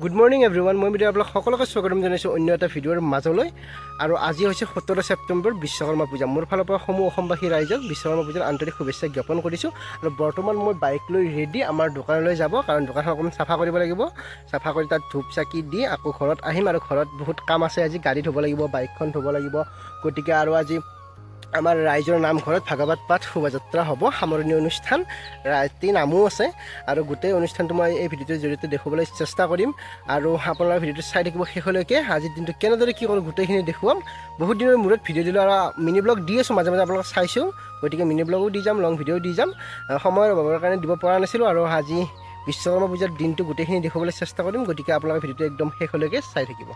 good morning everyone মই video' আপোনালোক সকলোকে স্বাগতম জনাইছোঁ অন্য এটা ভিডিঅ'ৰ মাজলৈ আৰু আজি হৈছে 17 ছেপ্টেম্বৰ বিশ্বকৰ্মা পূজা মোৰ ফালৰ পৰা সমূহ অসমবাসী ৰাইজক বিশ্বকৰ্মা পূজাৰ আন্তৰিক শুভেচ্ছা জ্ঞাপন কৰিছোঁ আৰু বৰ্তমান মই বাইক লৈ ৰেডি আমাৰ দোকানলৈ যাব কাৰণ দোকানখন অকণমান চাফা কৰিব লাগিব চাফা কৰি তাত ধূপ চাকি দি আকৌ ঘৰত আহিম আৰু ঘৰত বহুত কাম আছে আজি গাড়ী ধুব লাগিব বাইকখন ধুব লাগিব গতিকে আৰু আজি আমাৰ ৰাইজৰ নামঘৰত ভাগৱত পাঠ শোভাযাত্ৰা হ'ব সামৰণি অনুষ্ঠান ৰাতি নামো আছে আৰু গোটেই অনুষ্ঠানটো মই এই ভিডিঅ'টোৰ জৰিয়তে দেখুৱাবলৈ চেষ্টা কৰিম আৰু আপোনালোকে ভিডিঅ'টো চাই থাকিব শেষলৈকে আজিৰ দিনটো কেনেদৰে কি কৰোঁ গোটেইখিনি দেখুৱাম বহুত দিনৰ মূৰত ভিডিঅ' দিলোঁ আৰু মিনি ব্লগ দি আছোঁ মাজে মাজে আপোনালোকক চাইছোঁ গতিকে মিনি ব্লগো দি যাম লং ভিডিঅ'ও দি যাম সময়ৰ অভাৱৰ কাৰণে দিব পৰা নাছিলোঁ আৰু আজি বিশ্বকৰ্মা পূজাৰ দিনটো গোটেইখিনি দেখুৱাবলৈ চেষ্টা কৰিম গতিকে আপোনালোকে ভিডিঅ'টো একদম শেষলৈকে চাই থাকিব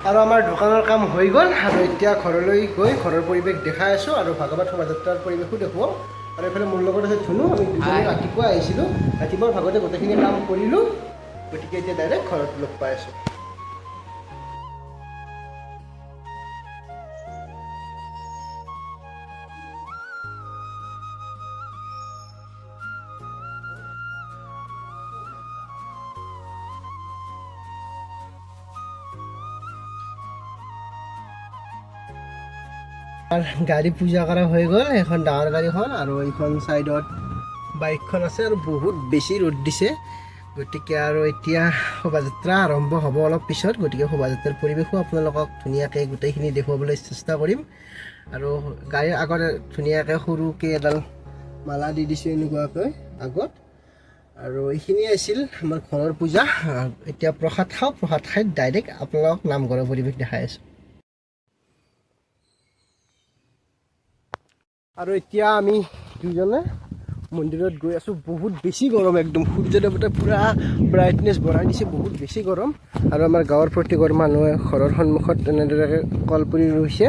আৰু আমাৰ দোকানৰ কাম হৈ গ'ল আৰু এতিয়া ঘৰলৈ গৈ ঘৰৰ পৰিৱেশ দেখাই আছোঁ আৰু ভাগৱত শোভাযাত্ৰাৰ পৰিৱেশো দেখুৱাম আৰু এইফালে মোৰ লগত আছে ধুনু আমি দুজনে ৰাতিপুৱা আহিছিলোঁ ৰাতিপুৱাৰ ভাগতে গোটেইখিনি কাম কৰিলোঁ গতিকে এতিয়া ডাইৰেক্ট ঘৰত লগ পাই আছোঁ গাড়ী পূজা কৰা হৈ গ'ল এখন ডাঙৰ গাড়ীখন আৰু এইখন ছাইডত বাইকখন আছে আৰু বহুত বেছি ৰ'দ দিছে গতিকে আৰু এতিয়া শোভাযাত্ৰা আৰম্ভ হ'ব অলপ পিছত গতিকে শোভাযাত্ৰাৰ পৰিৱেশো আপোনালোকক ধুনীয়াকৈ গোটেইখিনি দেখুৱাবলৈ চেষ্টা কৰিম আৰু গাড়ীৰ আগত ধুনীয়াকৈ সৰুকৈ এডাল মালা দি দিছোঁ এনেকুৱাকৈ আগত আৰু এইখিনিয়ে আছিল আমাৰ ঘৰৰ পূজা এতিয়া প্ৰসাদ খাওঁ প্ৰসাদ খাই ডাইৰেক্ট আপোনালোকক নামঘৰৰ পৰিৱেশ দেখাই আছোঁ আৰু এতিয়া আমি দুজনে মন্দিৰত গৈ আছোঁ বহুত বেছি গৰম একদম সূৰ্য দেৱতাই পূৰা ব্ৰাইটনেছ বঢ়াই দিছে বহুত বেছি গৰম আৰু আমাৰ গাঁৱৰ প্ৰতিঘৰ মানুহে ঘৰৰ সন্মুখত এনেদৰে কলপুলি ৰুইছে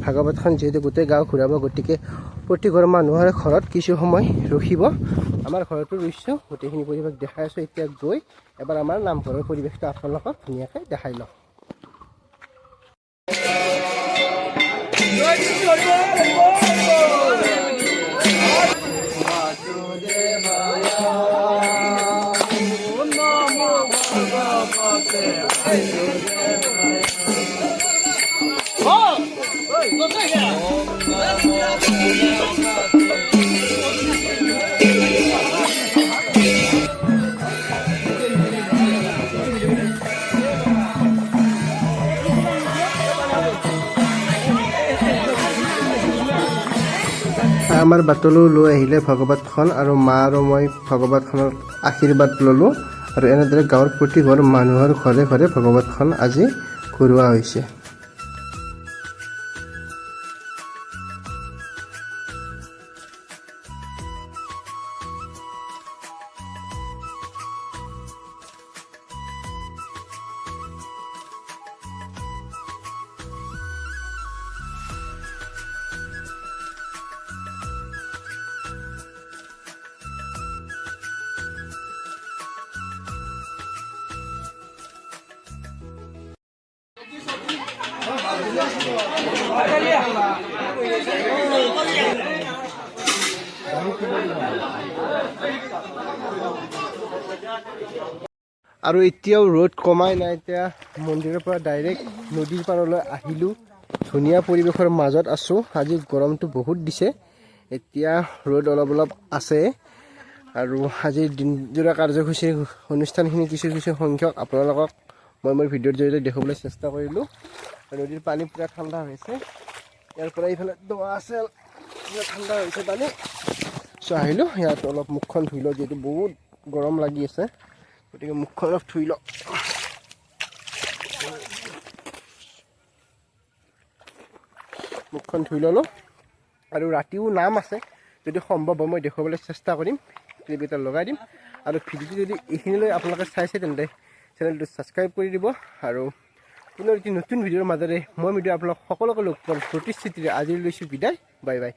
ভাগৱতখন যিহেতু গোটেই গাঁও ঘূৰাব গতিকে প্ৰতিঘৰ মানুহৰ ঘৰত কিছু সময় ৰখিব আমাৰ ঘৰতো ৰুইছোঁ গোটেইখিনি পৰিৱেশ দেখাই আছোঁ এতিয়া গৈ এবাৰ আমাৰ নামঘৰৰ পৰিৱেশটো আপোনালোকক ধুনীয়াকৈ দেখাই লওঁ আমাৰ বাটলৈ লৈ আহিলে ভগৱতখন আৰু মা আৰু মই ভগৱতখনৰ আশীৰ্বাদ ল'লোঁ আৰু এনেদৰে গাঁৱৰ প্ৰতিঘৰ মানুহৰ ঘৰে ঘৰে ভগৱতখন আজি ঘূৰোৱা হৈছে আৰু এতিয়াও ৰ'দ কমাই নাই এতিয়া মন্দিৰৰ পৰা ডাইৰেক্ট নদীৰ পাৰলৈ আহিলোঁ ধুনীয়া পৰিৱেশৰ মাজত আছোঁ আজি গৰমটো বহুত দিছে এতিয়া ৰ'দ অলপ অলপ আছে আৰু আজিৰ দিনজোৰা কাৰ্যসূচীৰ অনুষ্ঠানখিনি কিছু কিছু সংখ্যক আপোনালোকক মই মোৰ ভিডিঅ'ৰ জৰিয়তে দেখুৱাবলৈ চেষ্টা কৰিলোঁ নদীৰ পানী পূৰা ঠাণ্ডা হৈছে ইয়াৰ পৰা এইফালে দোৱা আছে ঠাণ্ডা হৈছে পানী চ' আহিলোঁ ইয়াত অলপ মুখখন ধুই লওঁ যিহেতু বহুত গৰম লাগি আছে গতিকে মুখখন অলপ ধুই লওঁ মুখখন ধুই ল'লোঁ আৰু ৰাতিও নাম আছে যদি সম্ভৱ হয় মই দেখুৱাবলৈ চেষ্টা কৰিম ক্লিপ এটা লগাই দিম আৰু ভিডিঅ'টো যদি এইখিনিলৈ আপোনালোকে চাইছে তেন্তে চেনেলটো ছাবস্ক্ৰাইব কৰি দিব আৰু পুনৰ এটি নতুন ভিডিঅ'ৰ মাজেৰে মই মৃদু আপোনালোক সকলোকে লগ পোৱাৰ প্ৰতিশ্ৰুতিৰে আজি লৈছোঁ বিদায় বাই বাই